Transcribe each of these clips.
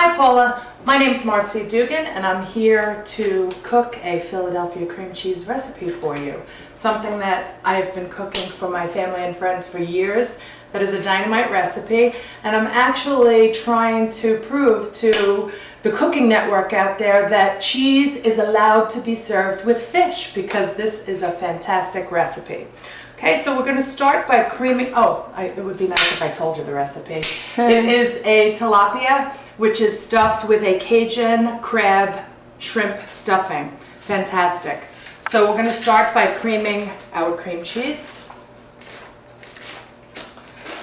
Hi Paula, my name's Marcy Dugan and I'm here to cook a Philadelphia cream cheese recipe for you. Something that I've been cooking for my family and friends for years. That is a dynamite recipe, and I'm actually trying to prove to the cooking network out there that cheese is allowed to be served with fish, because this is a fantastic recipe. Okay, so we're going to start by creaming. It would be nice if I told you the recipe. It is a tilapia, which is stuffed with a Cajun crab shrimp stuffing. Fantastic. So we're going to start by creaming our cream cheese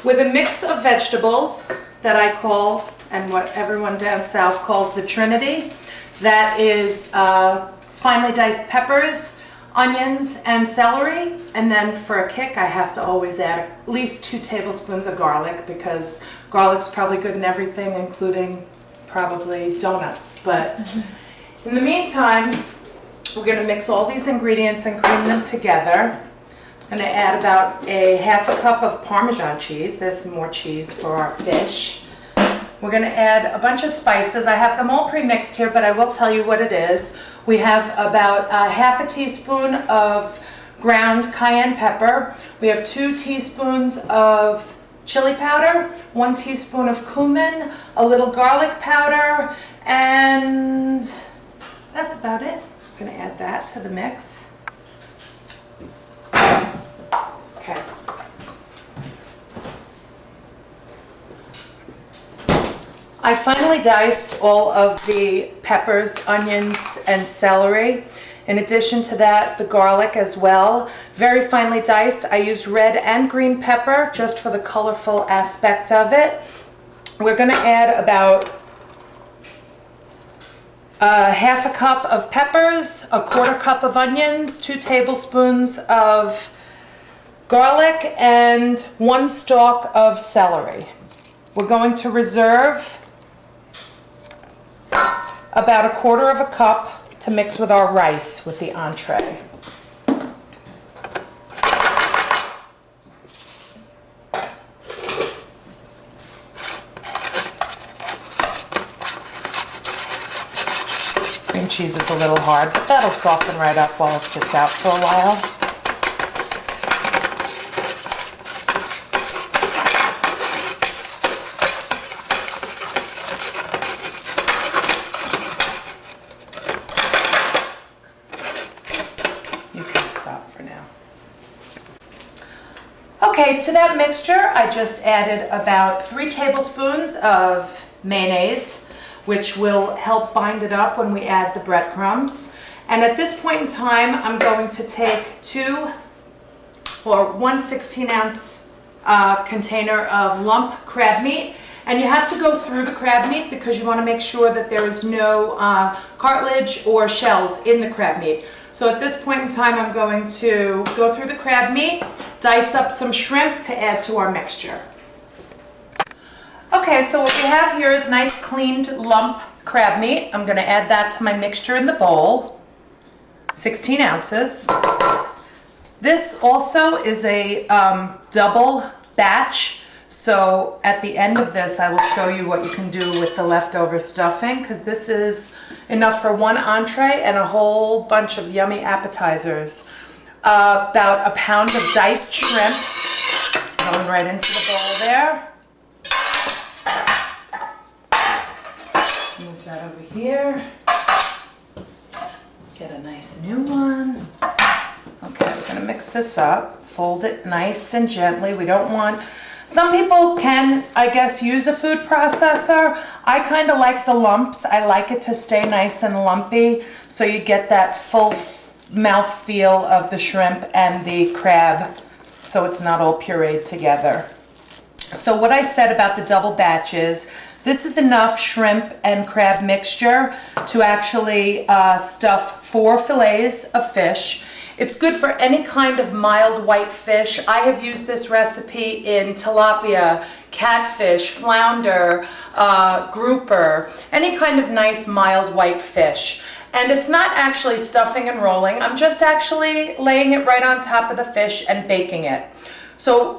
with a mix of vegetables that I call, and what everyone down south calls, the Trinity. That is finely diced peppers, onions, and celery. And then for a kick, I have to always add at least 2 tablespoons of garlic, because garlic's probably good in everything, including probably donuts. But in the meantime, we're going to mix all these ingredients and cream them together. I'm going to add about a half a cup of Parmesan cheese. There's some more cheese for our fish. We're going to add a bunch of spices. I have them all pre-mixed here, but I will tell you what it is. We have about half a teaspoon of ground cayenne pepper. We have 2 teaspoons of chili powder, 1 teaspoon of cumin, a little garlic powder, and that's about it. I'm going to add that to the mix. Okay. I finely diced all of the peppers, onions, and celery. In addition to that, the garlic as well. Very finely diced. I used red and green pepper just for the colorful aspect of it. We're going to add about half a cup of peppers, a quarter cup of onions, 2 tablespoons of garlic, and 1 stalk of celery. We're going to reserve about a quarter of a cup to mix with our rice with the entree. Cream cheese is a little hard, but that'll soften right up while it sits out for a while. Okay, to that mixture, I just added about 3 tablespoons of mayonnaise, which will help bind it up when we add the breadcrumbs. And at this point in time, I'm going to take 1 16-ounce container of lump crab meat. And you have to go through the crab meat because you want to make sure that there is no cartilage or shells in the crab meat. So at this point in time, I'm going to go through the crab meat, dice up some shrimp to add to our mixture. Okay, so what we have here is nice cleaned lump crab meat. I'm going to add that to my mixture in the bowl, 16 ounces. This also is a double batch. So at the end of this, I will show you what you can do with the leftover stuffing, because this is enough for 1 entree and a whole bunch of yummy appetizers. About a pound of diced shrimp going right into the bowl there. Move that over here. Get a nice new one. Okay, we're going to mix this up. Fold it nice and gently. We don't want... Some people can, I guess, use a food processor. I kind of like the lumps. I like it to stay nice and lumpy, so you get that full mouth feel of the shrimp and the crab, so it's not all pureed together. So what I said about the double batch is, this is enough shrimp and crab mixture to actually stuff 4 fillets of fish. It's good for any kind of mild white fish. I have used this recipe in tilapia, catfish, flounder, grouper, any kind of nice mild white fish. And it's not actually stuffing and rolling. I'm just actually laying it right on top of the fish and baking it. So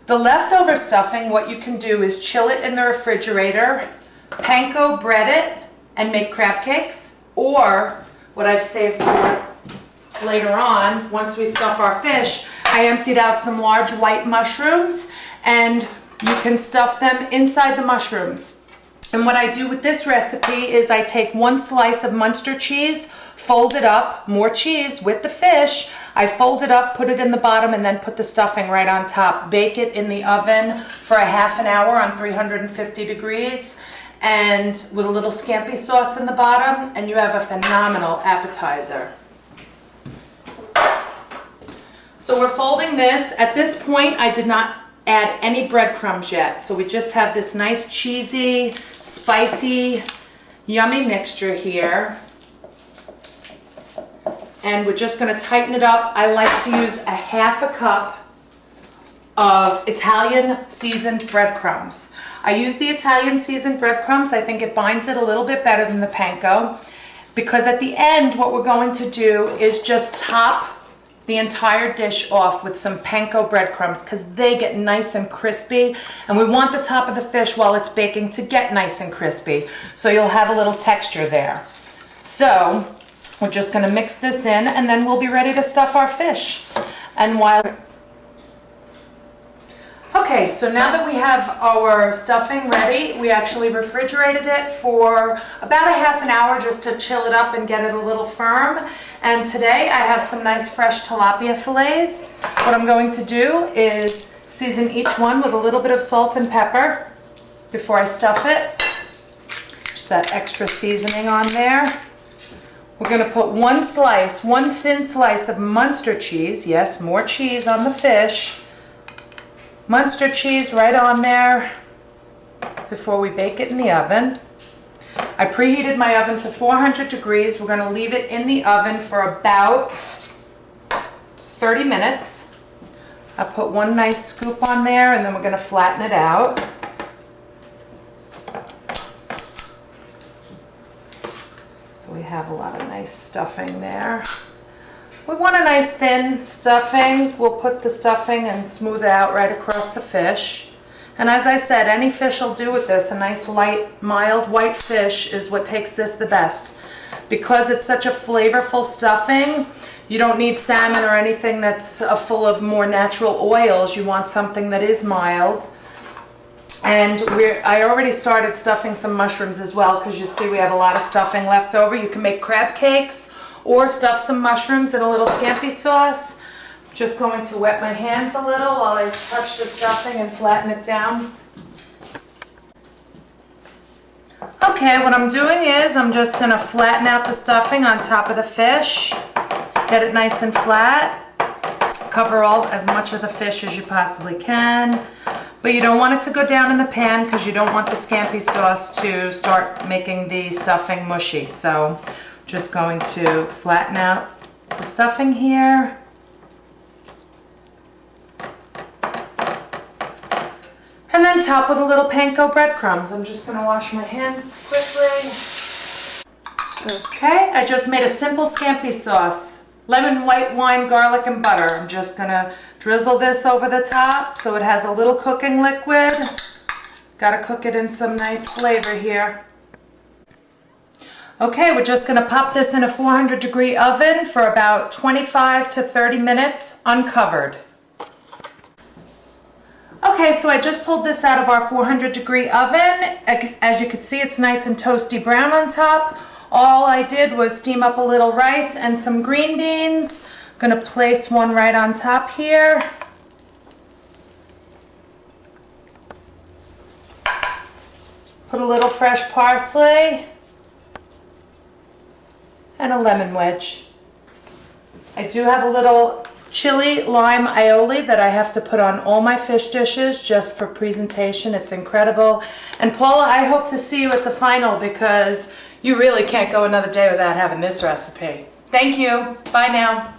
the leftover stuffing, what you can do is chill it in the refrigerator panko bread it and make crab cakes, or what I've saved for later on, once we stuff our fish, I emptied out some large white mushrooms, and you can stuff them inside the mushrooms. And what I do with this recipe is I take 1 slice of Munster cheese, fold it up, more cheese with the fish. I fold it up, put it in the bottom, and then put the stuffing right on top. Bake it in the oven for a half an hour on 350 degrees, and with a little scampi sauce in the bottom, and you have a phenomenal appetizer. So we're folding this. At this point, I did not add any breadcrumbs yet. So we just have this nice cheesy, spicy, yummy mixture here. And we're just gonna tighten it up. I like to use a half a cup of Italian seasoned breadcrumbs. I use the Italian seasoned breadcrumbs. I think it binds it a little bit better than the panko, because at the end, what we're going to do is just top the entire dish off with some panko breadcrumbs, because they get nice and crispy, and we want the top of the fish while it's baking to get nice and crispy, so you'll have a little texture there. So we're just going to mix this in, and then we'll be ready to stuff our fish. And while okay, so now that we have our stuffing ready, we actually refrigerated it for about a half an hour just to chill it up and get it a little firm. And today I have some nice fresh tilapia fillets. What I'm going to do is season each one with a little bit of salt and pepper before I stuff it. Just that extra seasoning on there. We're going to put one thin slice of Munster cheese. Yes, more cheese on the fish. Munster cheese right on there before we bake it in the oven. I preheated my oven to 400 degrees. We're going to leave it in the oven for about 30 minutes. I put one nice scoop on there, and then we're going to flatten it out. So we have a lot of nice stuffing there. We want a nice thin stuffing. We'll put the stuffing and smooth it out right across the fish. And as I said, any fish will do with this. A nice light, mild white fish is what takes this the best. Because it's such a flavorful stuffing, you don't need salmon or anything that's full of more natural oils. You want something that is mild. And I already started stuffing some mushrooms as well, because you see we have a lot of stuffing left over. You can make crab cakes or stuff some mushrooms in a little scampi sauce. Just going to wet my hands a little while I touch the stuffing and flatten it down. Okay, what I'm doing is I'm just going to flatten out the stuffing on top of the fish. Get it nice and flat. Cover as much of the fish as you possibly can. But you don't want it to go down in the pan, because you don't want the scampi sauce to start making the stuffing mushy. So just going to flatten out the stuffing here. And then top with a little panko breadcrumbs. I'm just going to wash my hands quickly. Okay, I just made a simple scampi sauce. Lemon, white wine, garlic, and butter. I'm just going to drizzle this over the top so it has a little cooking liquid. Got to cook it in some nice flavor here. Okay, we're just going to pop this in a 400-degree oven for about 25 to 30 minutes, uncovered. Okay, so I just pulled this out of our 400-degree oven. As you can see, it's nice and toasty brown on top. All I did was steam up a little rice and some green beans. I'm going to place one right on top here. Put a little fresh parsley. And a lemon wedge. I do have a little chili lime aioli that I have to put on all my fish dishes just for presentation. It's incredible. And Paula, I hope to see you at the final, because you really can't go another day without having this recipe. Thank you. Bye now.